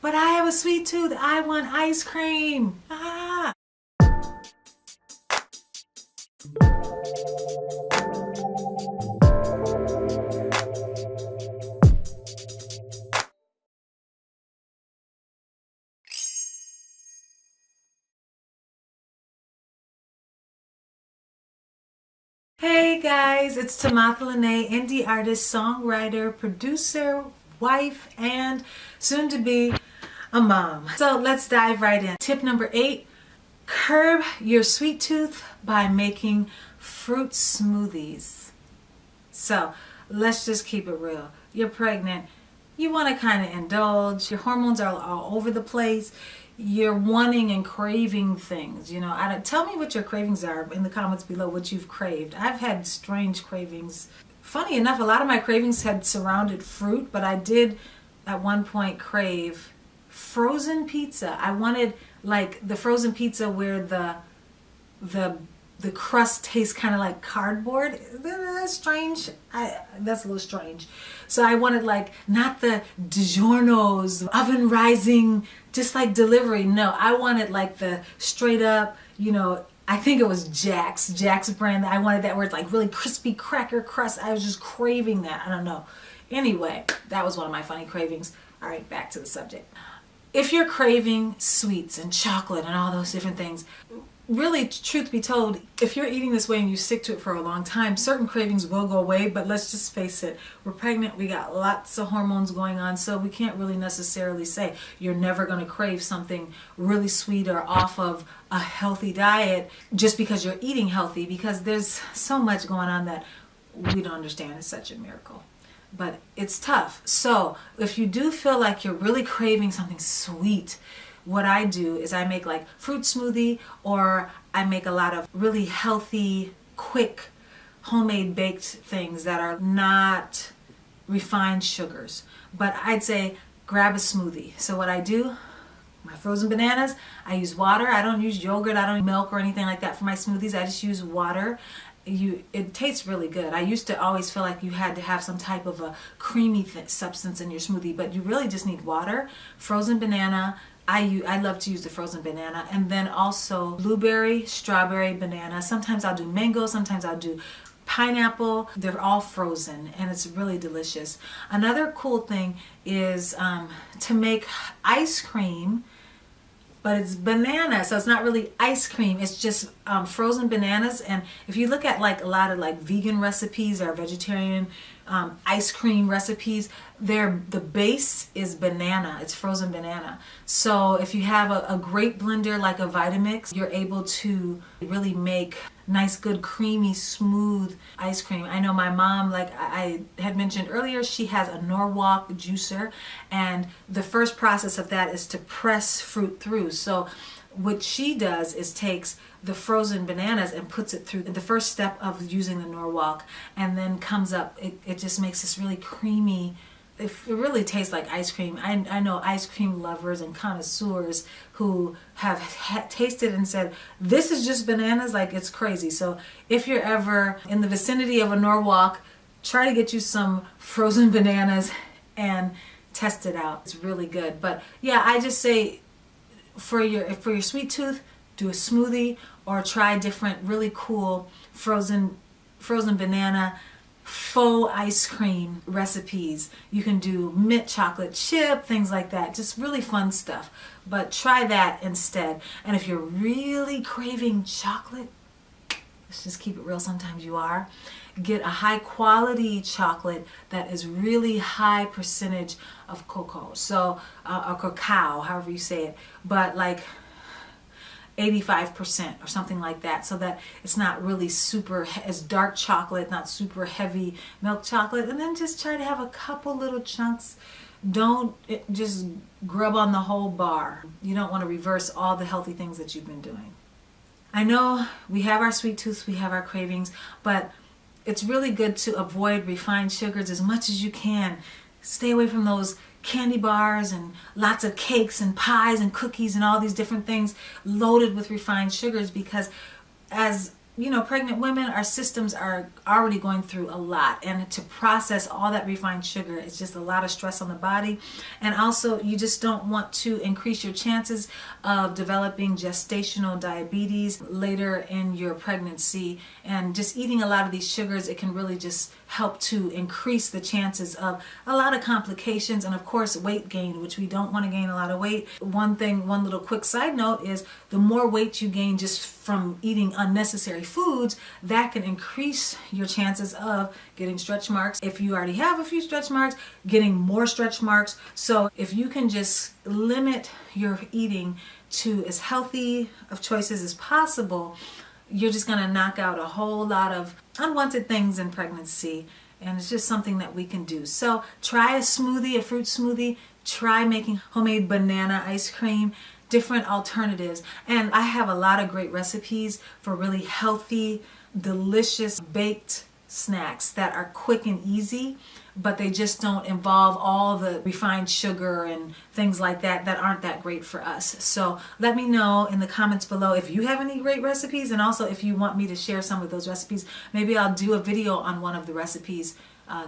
but I have a sweet tooth. I want ice cream. Ah. Hey guys, it's Tamatha Lene, indie artist, songwriter, producer, wife, and soon to be a mom. So let's dive right in. Tip number 8, curb your sweet tooth by making fruit smoothies. So let's just keep it real. You're pregnant, you want to kind of indulge, your hormones are all over the place. You're wanting and craving things, you know. Tell me what your cravings are in the comments below, what you've craved. I've had strange cravings. Funny enough, a lot of my cravings had surrounded fruit, but I did at one point crave frozen pizza. I wanted like the frozen pizza where the crust tastes kind of like cardboard. That's strange. That's a little strange. So I wanted like not the DiGiorno's oven rising, just like delivery. No, I wanted like the straight up, you know, I think it was Jack's brand. I wanted that where it's like really crispy cracker crust. I was just craving that. I don't know. Anyway, that was one of my funny cravings. All right, back to the subject. If you're craving sweets and chocolate and all those different things, really, truth be told, if you're eating this way and you stick to it for a long time, certain cravings will go away. But let's just face it, we're pregnant, we got lots of hormones going on, so we can't really necessarily say you're never going to crave something really sweet or off of a healthy diet just because you're eating healthy, because there's so much going on that we don't understand. It's such a miracle. But it's tough. So if you do feel like you're really craving something sweet, what I do is I make like fruit smoothie, or I make a lot of really healthy, quick, homemade baked things that are not refined sugars. But I'd say grab a smoothie. So what I do, my frozen bananas, I use water. I don't use yogurt, I don't use milk or anything like that for my smoothies. I just use water. It tastes really good. I used to always feel like you had to have some type of a creamy substance in your smoothie, but you really just need water, frozen banana. I love to use the frozen banana, and then also blueberry, strawberry, banana. Sometimes I'll do mango, sometimes I'll do pineapple. They're all frozen and it's really delicious. Another cool thing is to make ice cream, but it's banana, so it's not really ice cream. It's just frozen bananas. And if you look at like a lot of like vegan recipes or vegetarian ice cream recipes, the base is banana. It's frozen banana. So if you have a great blender like a Vitamix, you're able to really make nice, good, creamy, smooth ice cream. I know my mom, like I had mentioned earlier, she has a Norwalk juicer, and the first process of that is to press fruit through. So what she does is takes the frozen bananas and puts it through the first step of using the Norwalk, and then comes up, it just makes this really creamy, it really tastes like ice cream. I know ice cream lovers and connoisseurs who have tasted and said, this is just bananas, like it's crazy. So if you're ever in the vicinity of a Norwalk, try to get you some frozen bananas and test it out. It's really good. But yeah, I just say for your sweet tooth, do a smoothie, or try different really cool frozen banana faux ice cream recipes. You can do mint chocolate chip, things like that, just really fun stuff. But try that instead. And if you're really craving chocolate, let's just keep it real, sometimes you are, get a high quality chocolate that is really high percentage of cocoa, so or cacao, however you say it, but like 85% or something like that, so that it's not really super as dark chocolate, not super heavy milk chocolate. And then just try to have a couple little chunks. Don't just grub on the whole bar. You don't want to reverse all the healthy things that you've been doing. I know we have our sweet tooth, we have our cravings, but it's really good to avoid refined sugars as much as you can. Stay away from those candy bars and lots of cakes and pies and cookies and all these different things loaded with refined sugars, because as pregnant women, our systems are already going through a lot, and to process all that refined sugar is just a lot of stress on the body. And also, you just don't want to increase your chances of developing gestational diabetes later in your pregnancy. And just eating a lot of these sugars, it can really just help to increase the chances of a lot of complications, and of course weight gain, which we don't want to gain a lot of weight. One little quick side note is the more weight you gain just from eating unnecessary foods, that can increase your chances of getting stretch marks. If you already have a few stretch marks, getting more stretch marks. So if you can just limit your eating to as healthy of choices as possible, you're just going to knock out a whole lot of unwanted things in pregnancy. And it's just something that we can do. So try a smoothie, a fruit smoothie. Try making homemade banana ice cream, different alternatives. And I have a lot of great recipes for really healthy, delicious baked snacks that are quick and easy, but they just don't involve all the refined sugar and things like that aren't that great for us. So let me know in the comments below if you have any great recipes, and also if you want me to share some of those recipes. Maybe I'll do a video on one of the recipes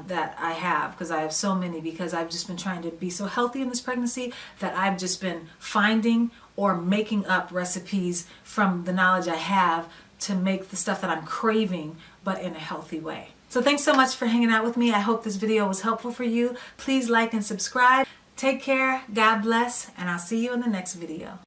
that I have, because I have so many, because I've just been trying to be so healthy in this pregnancy that I've just been finding or making up recipes from the knowledge I have to make the stuff that I'm craving, but in a healthy way. So thanks so much for hanging out with me. I hope this video was helpful for you. Please like and subscribe. Take care, God bless, and I'll see you in the next video.